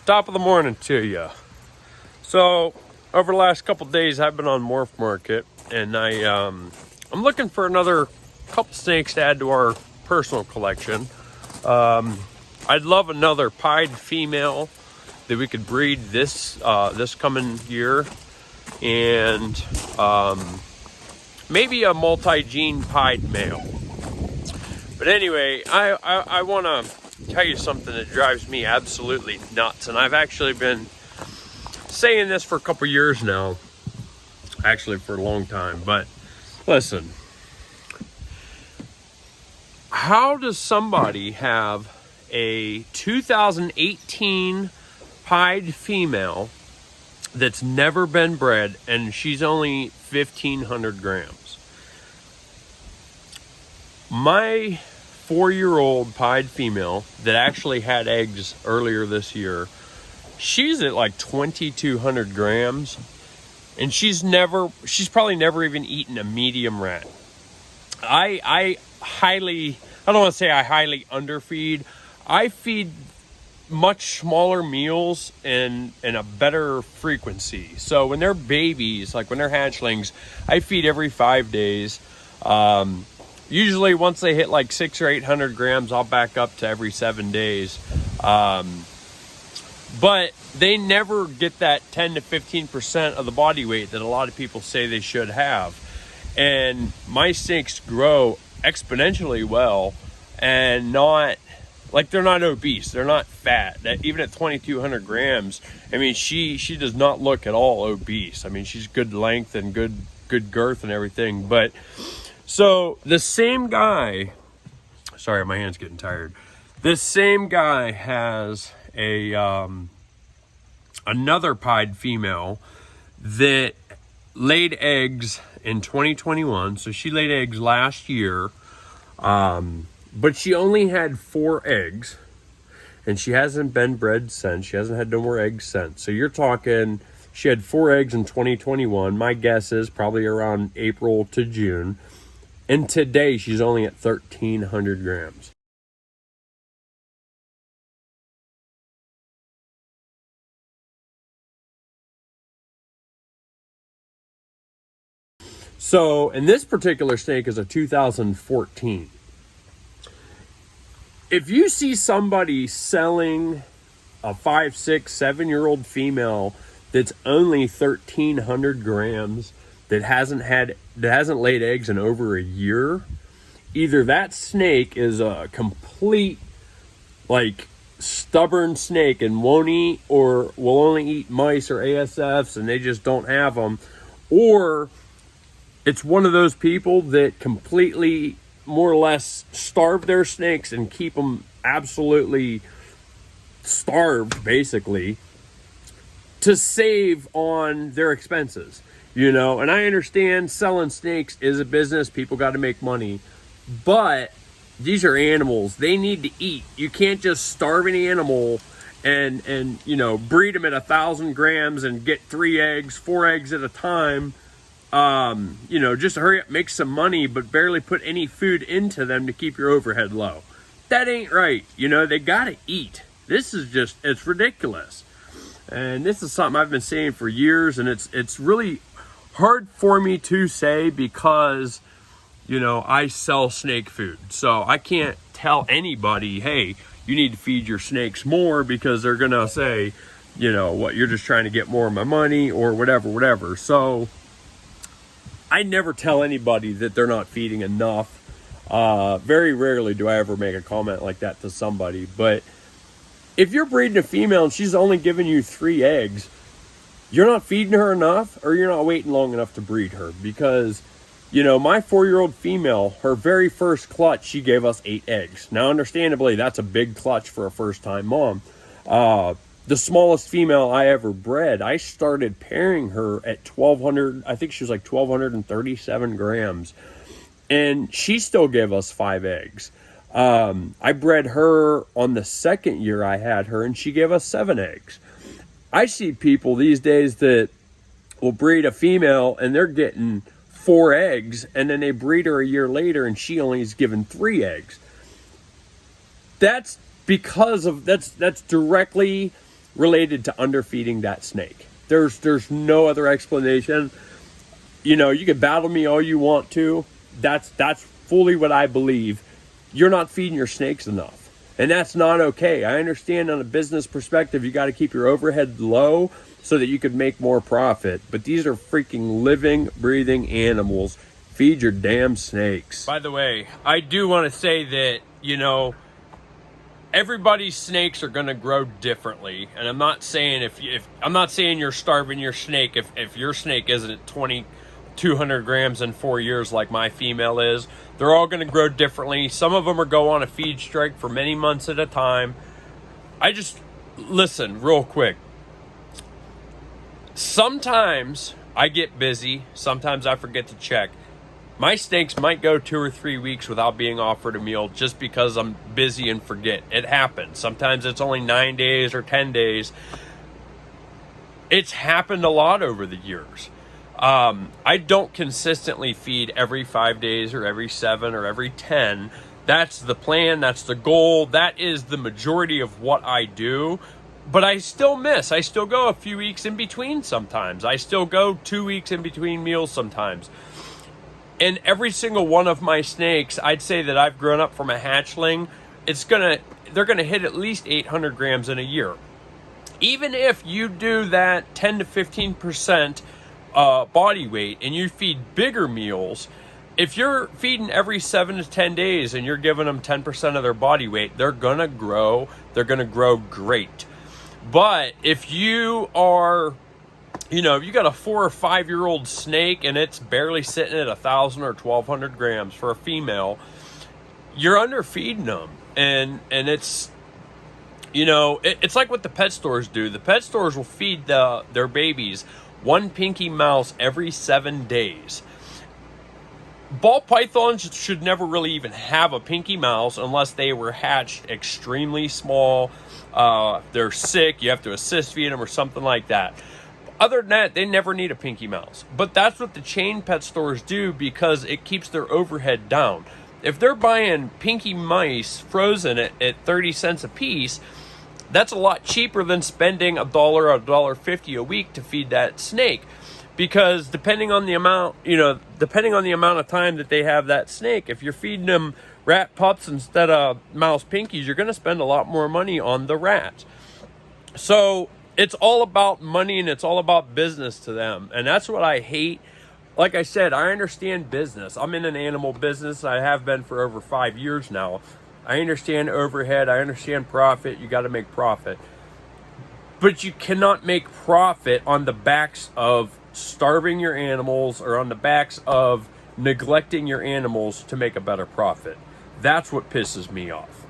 Top of the morning to you. So over the last couple days I've been on Morph Market, and I'm looking for another couple snakes to add to our personal collection. I'd love another pied female that we could breed this coming year, and maybe a multi-gene pied male. But anyway, I want to tell you something that drives me absolutely nuts, and I've actually been saying this for a couple years now, actually for a long time. But listen, how does somebody have a 2018 pied female that's never been bred and she's only 1,500 grams? My 4-year-old pied female that actually had eggs earlier this year, she's at like 2,200 grams, and she's probably never even eaten a medium rat. I don't want to say I highly underfeed. I feed much smaller meals and a better frequency. So when they're babies, like when they're hatchlings, I feed every 5 days. Usually once they hit like 600 or 800 grams, I'll back up to every 7 days. But they never get that 10 to 15% of the body weight that a lot of people say they should have. And my snakes grow exponentially well, and they're not obese. They're not fat. Even at 2,200 grams, I mean, she does not look at all obese. I mean, she's good length and good girth and everything. But so the same guy, sorry, my hand's getting tired. This same guy has another pied female that laid eggs in 2021. So she laid eggs last year, but she only had 4 eggs, and she hasn't been bred since. She hasn't had no more eggs since. So you're talking, she had 4 eggs in 2021. My guess is probably around April to June. And today she's only at 1,300 grams. So, and this particular snake is a 2014. If you see somebody selling a 5, 6, 7-year-old female that's only 1,300 grams, that hasn't laid eggs in over a year, either that snake is a complete stubborn snake and won't eat, or will only eat mice or ASFs and they just don't have them, or it's one of those people that completely more or less starve their snakes and keep them absolutely starved, basically, to save on their expenses. And I understand selling snakes is a business. People got to make money. But these are animals. They need to eat. You can't just starve an animal and breed them at 1,000 grams and get 3 eggs, 4 eggs at a time. Just hurry up, make some money, but barely put any food into them to keep your overhead low. That ain't right. They got to eat. This is it's ridiculous. And this is something I've been saying for years, and it's really hard for me to say because, I sell snake food. So I can't tell anybody, hey, you need to feed your snakes more, because they're going to say, what, you're just trying to get more of my money or whatever. So I never tell anybody that they're not feeding enough. Very rarely do I ever make a comment like that to somebody. But if you're breeding a female and she's only giving you 3 eggs, you're not feeding her enough, or you're not waiting long enough to breed her. Because, my 4-year-old female, her very first clutch, she gave us 8 eggs. Now, understandably, that's a big clutch for a first-time mom. The smallest female I ever bred, I started pairing her at 1,200, I think she was like 1,237 grams. And she still gave us 5 eggs. I bred her on the 2nd year I had her, and she gave us 7 eggs. I see people these days that will breed a female and they're getting 4 eggs, and then they breed her a year later and she only is given 3 eggs. That's because of, that's directly related to underfeeding that snake. There's no other explanation. You know, you can battle me all you want to. That's fully what I believe. You're not feeding your snakes enough. And that's not okay. I understand on a business perspective, you got to keep your overhead low so that you could make more profit. But these are freaking living, breathing animals. Feed your damn snakes. By the way, I do want to say that, you know, everybody's snakes are going to grow differently. And I'm not saying if I'm not saying you're starving your snake if your snake isn't at 200 grams in 4 years like my female is. They're all going to grow differently. Some of them are go on a feed strike for many months at a time. Listen real quick. Sometimes I get busy. Sometimes I forget to check. My snakes might go 2 or 3 weeks without being offered a meal just because I'm busy and forget. It happens. Sometimes it's only 9 days or 10 days. It's happened a lot over the years. I don't consistently feed every 5 days or every 7 or every 10. That's the plan. That's the goal. That is the majority of what I do. But I still miss. I still go a few weeks in between sometimes. I still go 2 weeks in between meals sometimes. And every single one of my snakes, I'd say that I've grown up from a hatchling. They're gonna hit at least 800 grams in a year. Even if you do that 10 to 15% body weight and you feed bigger meals, if you're feeding every 7 to 10 days and you're giving them 10% of their body weight, they're gonna grow great. But if you are, you know, if you got a 4 or 5 year old snake and it's barely sitting at 1,000 or 1,200 grams for a female, you're underfeeding them. And it's, you know, it's like what the pet stores do. The pet stores will feed their babies one pinky mouse every 7 days. Ball pythons should never really even have a pinky mouse unless they were hatched extremely small. They're sick, you have to assist feed them or something like that. Other than that, they never need a pinky mouse. But that's what the chain pet stores do because it keeps their overhead down. If they're buying pinky mice frozen at 30 cents a piece, that's a lot cheaper than spending $1 or $1.50 a week to feed that snake. Because depending on the amount of time that they have that snake, if you're feeding them rat pups instead of mouse pinkies, you're going to spend a lot more money on the rats. So it's all about money and it's all about business to them. And that's what I hate. Like I said, I understand business. I'm in an animal business. I have been for over 5 years now. I understand overhead. I understand profit. You got to make profit. But you cannot make profit on the backs of starving your animals or on the backs of neglecting your animals to make a better profit. That's what pisses me off.